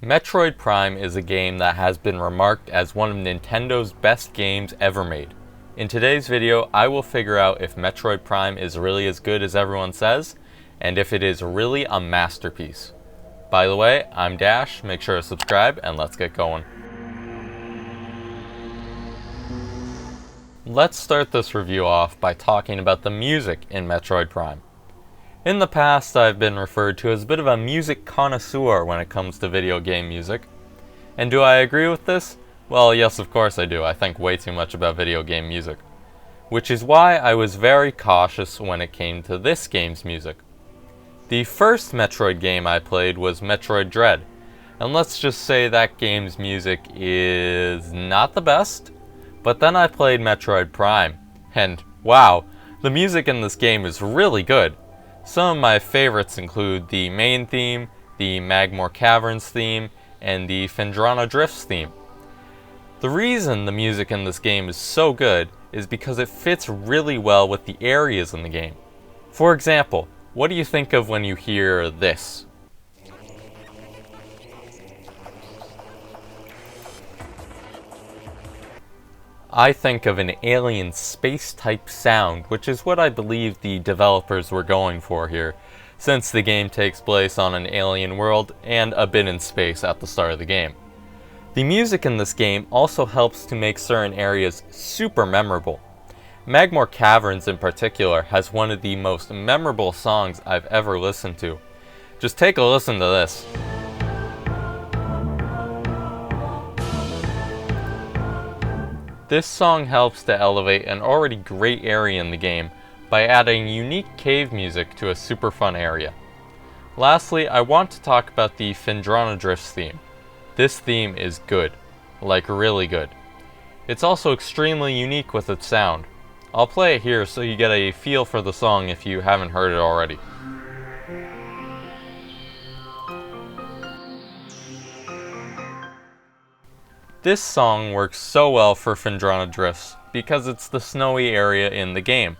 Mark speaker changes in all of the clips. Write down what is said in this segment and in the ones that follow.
Speaker 1: Metroid Prime is a game that has been remarked as one of Nintendo's best games ever made. In today's video, I will figure out if Metroid Prime is really as good as everyone says, and if it is really a masterpiece. By the way, I'm Dash, make sure to subscribe, and let's get going. Let's start this review off by talking about the music in Metroid Prime. In the past, I've been referred to as a bit of a music connoisseur when it comes to video game music. And do I agree with this? Well, yes, of course I do. I think way too much about video game music. Which is why I was very cautious when it came to this game's music. The first Metroid game I played was Metroid Dread, and let's just say that game's music is not the best. But then I played Metroid Prime, and wow, the music in this game is really good. Some of my favorites include the main theme, the Magmore Caverns theme, and the Phendrana Drifts theme. The reason the music in this game is so good is because it fits really well with the areas in the game. For example, what do you think of when you hear this? I think of an alien space type sound, which is what I believe the developers were going for here, since the game takes place on an alien world and a bit in space at the start of the game. The music in this game also helps to make certain areas super memorable. Magmore Caverns in particular has one of the most memorable songs I've ever listened to. Just take a listen to this. This song helps to elevate an already great area in the game by adding unique cave music to a super fun area. Lastly, I want to talk about the Phendrana Drifts theme. This theme is good, like really good. It's also extremely unique with its sound. I'll play it here so you get a feel for the song if you haven't heard it already. This song works so well for Phendrana Drifts because it's the snowy area in the game.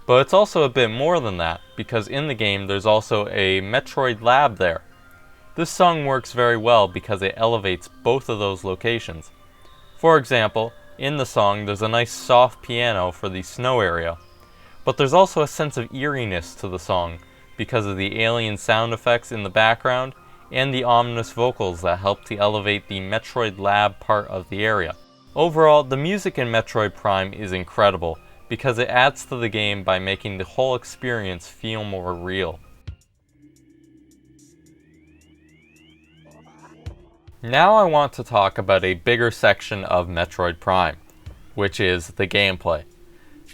Speaker 1: But it's also a bit more than that, because in the game there's also a Metroid lab there. This song works very well because it elevates both of those locations. For example, in the song there's a nice soft piano for the snow area, but there's also a sense of eeriness to the song because of the alien sound effects in the background and the ominous vocals that help to elevate the Metroid lab part of the area. Overall, the music in Metroid Prime is incredible because it adds to the game by making the whole experience feel more real. Now I want to talk about a bigger section of Metroid Prime, which is the gameplay.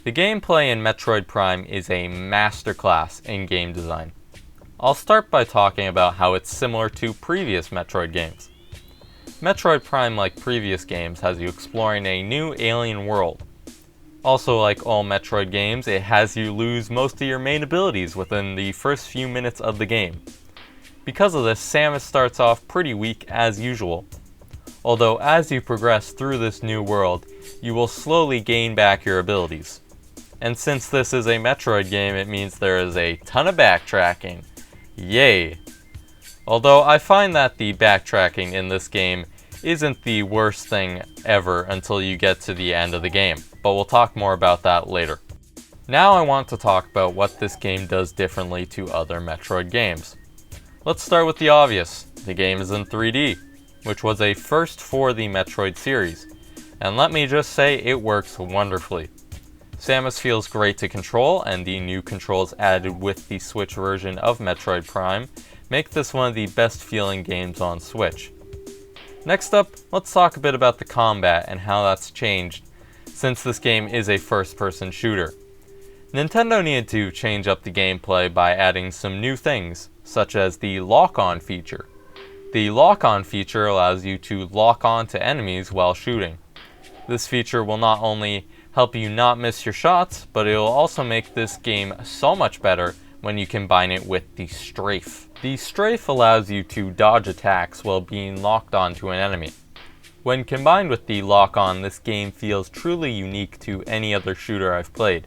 Speaker 1: The gameplay in Metroid Prime is a masterclass in game design. I'll start by talking about how it's similar to previous Metroid games. Metroid Prime, like previous games, has you exploring a new alien world. Also, like all Metroid games, it has you lose most of your main abilities within the first few minutes of the game. Because of this, Samus starts off pretty weak as usual. Although as you progress through this new world, you will slowly gain back your abilities. And since this is a Metroid game, it means there is a ton of backtracking. Yay! Although I find that the backtracking in this game isn't the worst thing ever until you get to the end of the game, but we'll talk more about that later. Now I want to talk about what this game does differently to other Metroid games. Let's start with the obvious. The game is in 3D, which was a first for the Metroid series, and let me just say it works wonderfully. Samus feels great to control, and the new controls added with the Switch version of Metroid Prime make this one of the best feeling games on Switch. Next up, let's talk a bit about the combat and how that's changed since this game is a first-person shooter. Nintendo needed to change up the gameplay by adding some new things, such as the lock-on feature. The lock-on feature allows you to lock on to enemies while shooting. This feature will not only help you not miss your shots, but it will also make this game so much better when you combine it with the strafe. The strafe allows you to dodge attacks while being locked onto an enemy. When combined with the lock-on, this game feels truly unique to any other shooter I've played,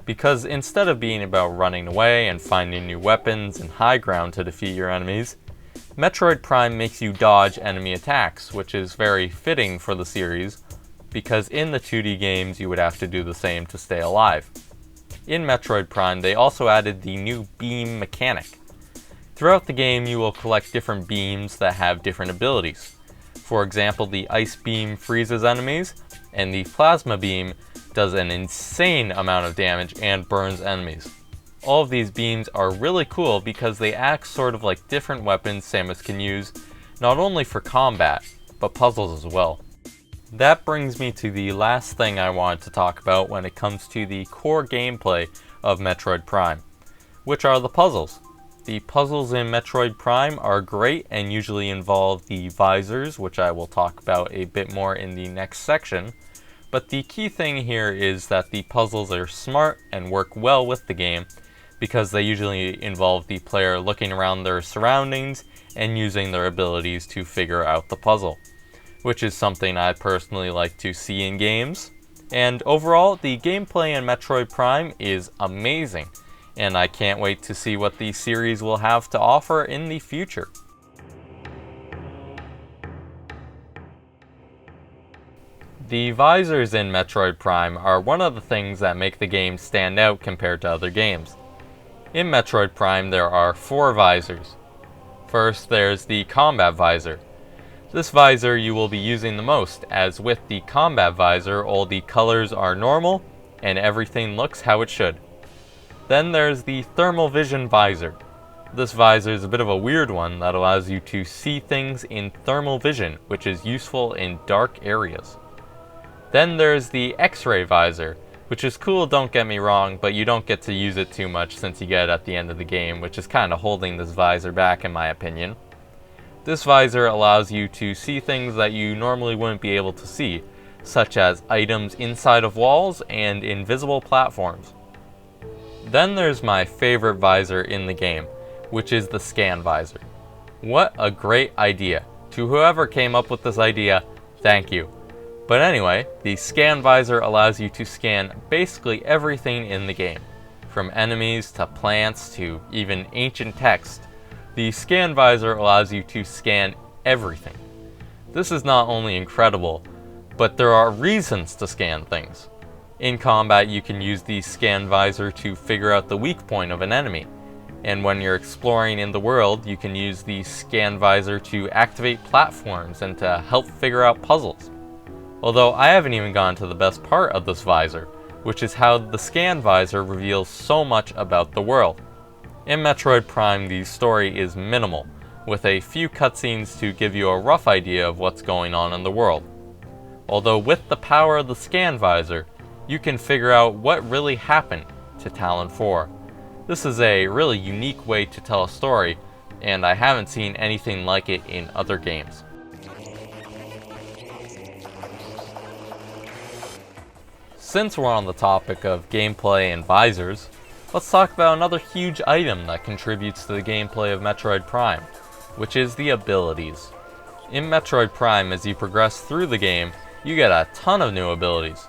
Speaker 1: because instead of being about running away and finding new weapons and high ground to defeat your enemies, Metroid Prime makes you dodge enemy attacks, which is very fitting for the series, because in the 2D games you would have to do the same to stay alive. In Metroid Prime, they also added the new beam mechanic. Throughout the game, you will collect different beams that have different abilities. For example, the ice beam freezes enemies, and the plasma beam does an insane amount of damage and burns enemies. All of these beams are really cool because they act sort of like different weapons Samus can use, not only for combat, but puzzles as well. That brings me to the last thing I wanted to talk about when it comes to the core gameplay of Metroid Prime, which are the puzzles. The puzzles in Metroid Prime are great and usually involve the Visors, which I will talk about a bit more in the next section, but the key thing here is that the puzzles are smart and work well with the game, because they usually involve the player looking around their surroundings and using their abilities to figure out the puzzle, which is something I personally like to see in games. And overall, the gameplay in Metroid Prime is amazing, and I can't wait to see what the series will have to offer in the future. The Visors in Metroid Prime are one of the things that make the game stand out compared to other games. In Metroid Prime, there are 4 Visors. First, there's the Combat Visor. This visor you will be using the most, as with the Combat Visor, all the colors are normal, and everything looks how it should. Then there's the Thermal Vision Visor. This visor is a bit of a weird one that allows you to see things in thermal vision, which is useful in dark areas. Then there's the X-Ray Visor, which is cool, don't get me wrong, but you don't get to use it too much since you get it at the end of the game, which is kind of holding this visor back in my opinion. This visor allows you to see things that you normally wouldn't be able to see, such as items inside of walls and invisible platforms. Then there's my favorite visor in the game, which is the Scan Visor. What a great idea. To whoever came up with this idea, thank you. But anyway, the Scan Visor allows you to scan basically everything in the game, from enemies to plants to even ancient text. The Scan Visor allows you to scan everything. This is not only incredible, but there are reasons to scan things. In combat, you can use the Scan Visor to figure out the weak point of an enemy, and when you're exploring in the world, you can use the Scan Visor to activate platforms and to help figure out puzzles. Although I haven't even gone to the best part of this visor, which is how the Scan Visor reveals so much about the world. In Metroid Prime, the story is minimal, with a few cutscenes to give you a rough idea of what's going on in the world. Although with the power of the Scan Visor, you can figure out what really happened to Tallon 4. This is a really unique way to tell a story, and I haven't seen anything like it in other games. Since we're on the topic of gameplay and visors, let's talk about another huge item that contributes to the gameplay of Metroid Prime, which is the abilities. In Metroid Prime, as you progress through the game, you get a ton of new abilities.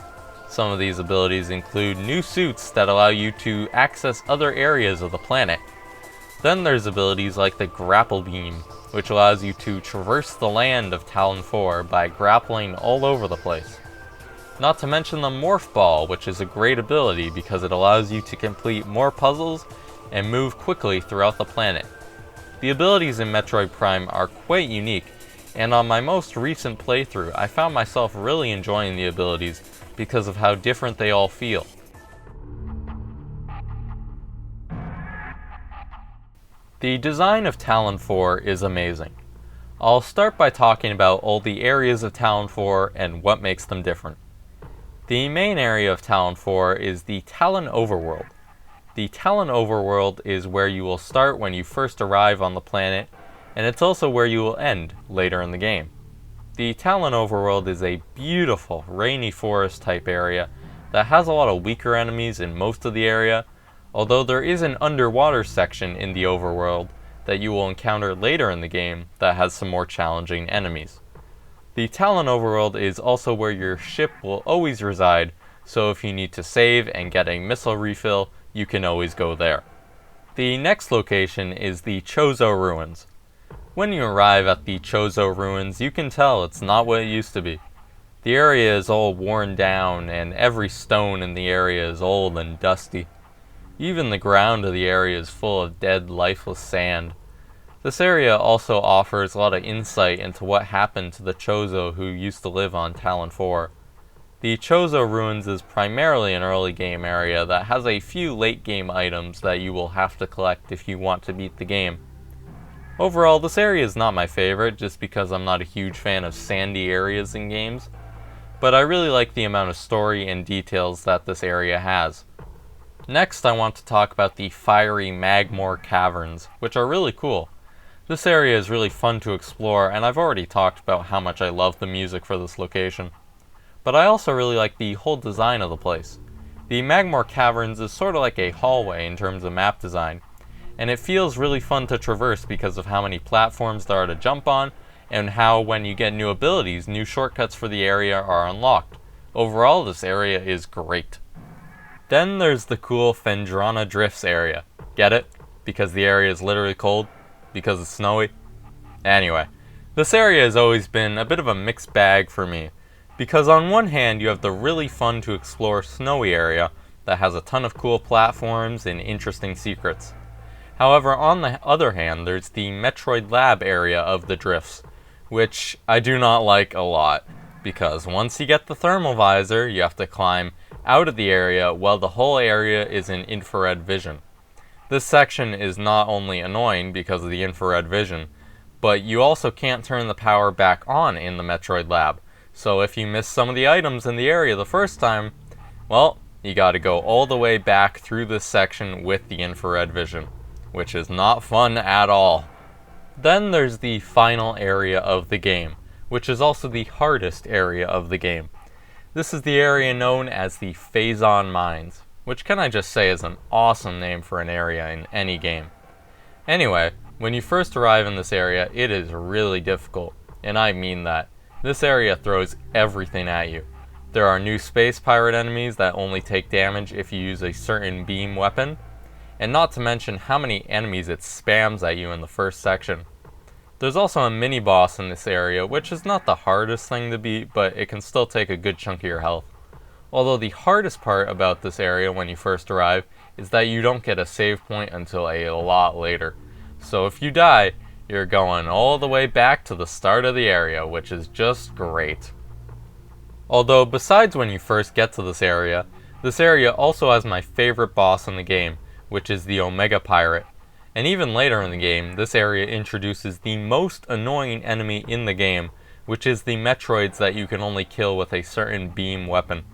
Speaker 1: Some of these abilities include new suits that allow you to access other areas of the planet. Then there's abilities like the Grapple Beam, which allows you to traverse the land of Tallon 4 by grappling all over the place. Not to mention the Morph Ball, which is a great ability because it allows you to complete more puzzles and move quickly throughout the planet. The abilities in Metroid Prime are quite unique, and on my most recent playthrough, I found myself really enjoying the abilities because of how different they all feel. The design of Tallon 4 is amazing. I'll start by talking about all the areas of Tallon 4 and what makes them different. The main area of Tallon 4 is the Tallon Overworld. The Tallon Overworld is where you will start when you first arrive on the planet, and it's also where you will end later in the game. The Tallon Overworld is a beautiful, rainy forest type area that has a lot of weaker enemies in most of the area, although there is an underwater section in the Overworld that you will encounter later in the game that has some more challenging enemies. The Tallon Overworld is also where your ship will always reside, so if you need to save and get a missile refill, you can always go there. The next location is the Chozo Ruins. When you arrive at the Chozo ruins, you can tell it's not what it used to be. The area is all worn down, and every stone in the area is old and dusty. Even the ground of the area is full of dead, lifeless sand. This area also offers a lot of insight into what happened to the Chozo who used to live on Tallon 4. The Chozo ruins is primarily an early game area that has a few late game items that you will have to collect if you want to beat the game. Overall, this area is not my favorite just because I'm not a huge fan of sandy areas in games, but I really like the amount of story and details that this area has. Next, I want to talk about the fiery Magmore Caverns, which are really cool. This area is really fun to explore, and I've already talked about how much I love the music for this location. But I also really like the whole design of the place. The Magmore Caverns is sort of like a hallway in terms of map design, and it feels really fun to traverse because of how many platforms there are to jump on, and how when you get new abilities, new shortcuts for the area are unlocked. Overall, this area is great. Then there's the cool Phendrana Drifts area. Get it? Because the area is literally cold? Because it's snowy? Anyway, this area has always been a bit of a mixed bag for me. Because on one hand, you have the really fun to explore snowy area that has a ton of cool platforms and interesting secrets. However, on the other hand, there's the Metroid Lab area of the Drifts, which I do not like a lot. Because once you get the thermal visor, you have to climb out of the area while the whole area is in infrared vision. This section is not only annoying because of the infrared vision, but you also can't turn the power back on in the Metroid Lab. So if you miss some of the items in the area the first time, well, you gotta go all the way back through this section with the infrared vision, which is not fun at all. Then there's the final area of the game, which is also the hardest area of the game. This is the area known as the Phazon Mines, which can I just say is an awesome name for an area in any game. Anyway, when you first arrive in this area, it is really difficult, and I mean that. This area throws everything at you. There are new space pirate enemies that only take damage if you use a certain beam weapon, and not to mention how many enemies it spams at you in the first section. There's also a mini-boss in this area, which is not the hardest thing to beat, but it can still take a good chunk of your health. Although the hardest part about this area when you first arrive is that you don't get a save point until a lot later. So if you die, you're going all the way back to the start of the area, which is just great. Although besides when you first get to this area also has my favorite boss in the game, which is the Omega Pirate. And even later in the game, this area introduces the most annoying enemy in the game, which is the Metroids that you can only kill with a certain beam weapon.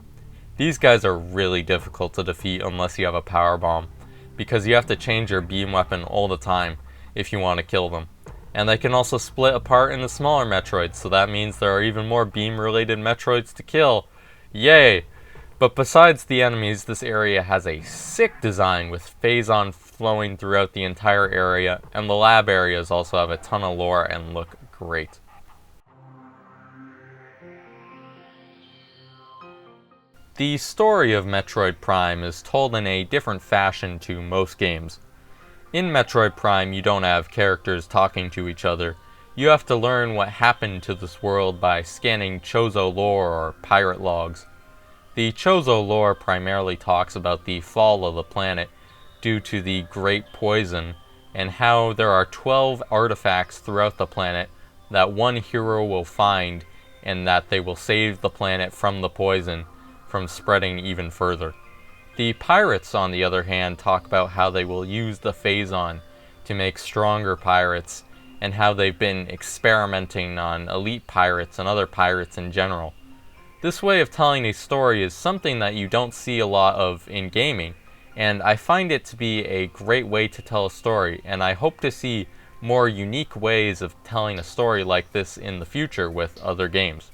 Speaker 1: These guys are really difficult to defeat unless you have a power bomb, because you have to change your beam weapon all the time if you want to kill them. And they can also split apart into smaller Metroids, so that means there are even more beam-related Metroids to kill. Yay! But besides the enemies, this area has a sick design with Phazon flowing throughout the entire area, and the lab areas also have a ton of lore and look great. The story of Metroid Prime is told in a different fashion to most games. In Metroid Prime, you don't have characters talking to each other. You have to learn what happened to this world by scanning Chozo lore or pirate logs. The Chozo lore primarily talks about the fall of the planet due to the Great Poison, and how there are 12 artifacts throughout the planet that one hero will find, and that they will save the planet from the poison from spreading even further. The pirates, on the other hand, talk about how they will use the Phazon to make stronger pirates, and how they've been experimenting on elite pirates and other pirates in general. This way of telling a story is something that you don't see a lot of in gaming, and I find it to be a great way to tell a story, and I hope to see more unique ways of telling a story like this in the future with other games.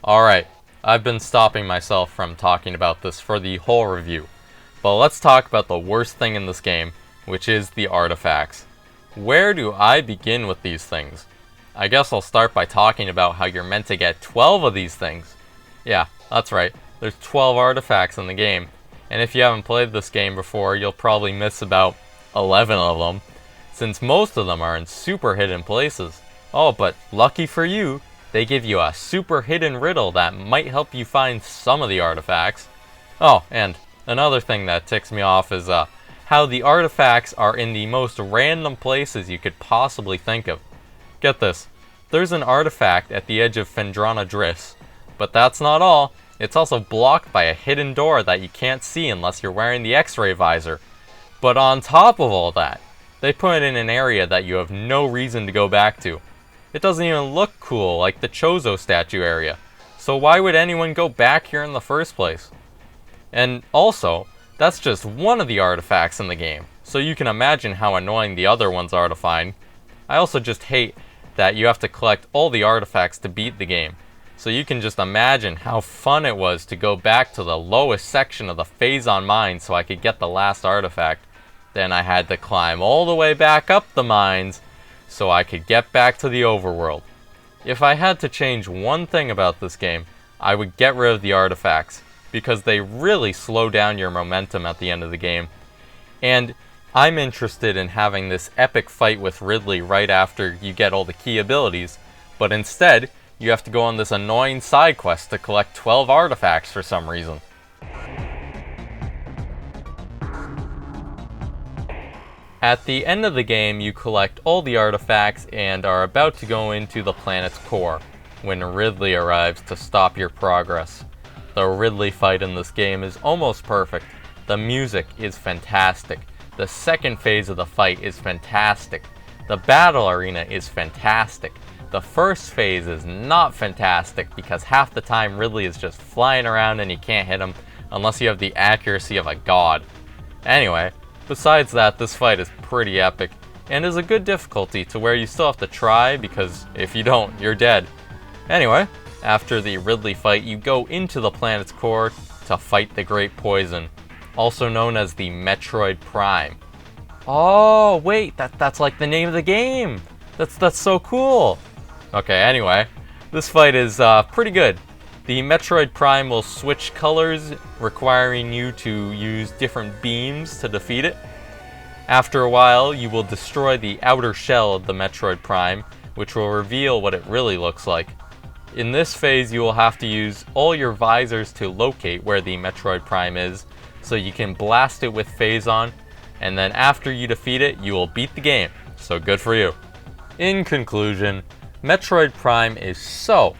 Speaker 1: Alright, I've been stopping myself from talking about this for the whole review, but let's talk about the worst thing in this game, which is the artifacts. Where do I begin with these things? I guess I'll start by talking about how you're meant to get 12 of these things. Yeah, that's right, there's 12 artifacts in the game, And if you haven't played this game before, you'll probably miss about 11 of them, since most of them are in super hidden places. Oh, but lucky for you, they give you a super hidden riddle that might help you find some of the artifacts. Oh, and another thing that ticks me off is how the artifacts are in the most random places you could possibly think of. Get this, there's an artifact at the edge of Phendrana Drifts, but that's not all. It's also blocked by a hidden door that you can't see unless you're wearing the X-ray visor. But on top of all that, they put it in an area that you have no reason to go back to. It doesn't even look cool like the Chozo statue area, so why would anyone go back here in the first place? And also, that's just one of the artifacts in the game, so you can imagine how annoying the other ones are to find. I also just hate that you have to collect all the artifacts to beat the game. So you can just imagine how fun it was to go back to the lowest section of the Phazon mine so I could get the last artifact. Then I had to climb all the way back up the mines so I could get back to the overworld. If I had to change one thing about this game, I would get rid of the artifacts, because they really slow down your momentum at the end of the game. And I'm interested in having this epic fight with Ridley right after you get all the key abilities, but instead, you have to go on this annoying side quest to collect 12 artifacts for some reason. At the end of the game, you collect all the artifacts and are about to go into the planet's core, when Ridley arrives to stop your progress. The Ridley fight in this game is almost perfect. The music is fantastic. The second phase of the fight is fantastic. The battle arena is fantastic. The first phase is not fantastic because half the time Ridley is just flying around and you can't hit him unless you have the accuracy of a god. Anyway, besides that, this fight is pretty epic and is a good difficulty to where you still have to try because if you don't, you're dead. Anyway, after the Ridley fight, you go into the planet's core to fight the Great Poison, also known as the Metroid Prime. Oh, wait, that's like the name of the game. That's so cool. Okay, anyway, this fight is pretty good. The Metroid Prime will switch colors, requiring you to use different beams to defeat it. After a while, you will destroy the outer shell of the Metroid Prime, which will reveal what it really looks like. In this phase, you will have to use all your visors to locate where the Metroid Prime is, so you can blast it with Phazon, and then after you defeat it, you will beat the game, so good for you. In conclusion, Metroid Prime is so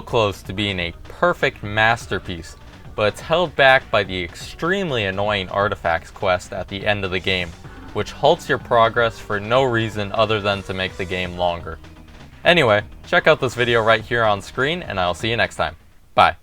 Speaker 1: close to being a perfect masterpiece, but it's held back by the extremely annoying artifacts quest at the end of the game, which halts your progress for no reason other than to make the game longer. Anyway, check out this video right here on screen, and I'll see you next time. Bye.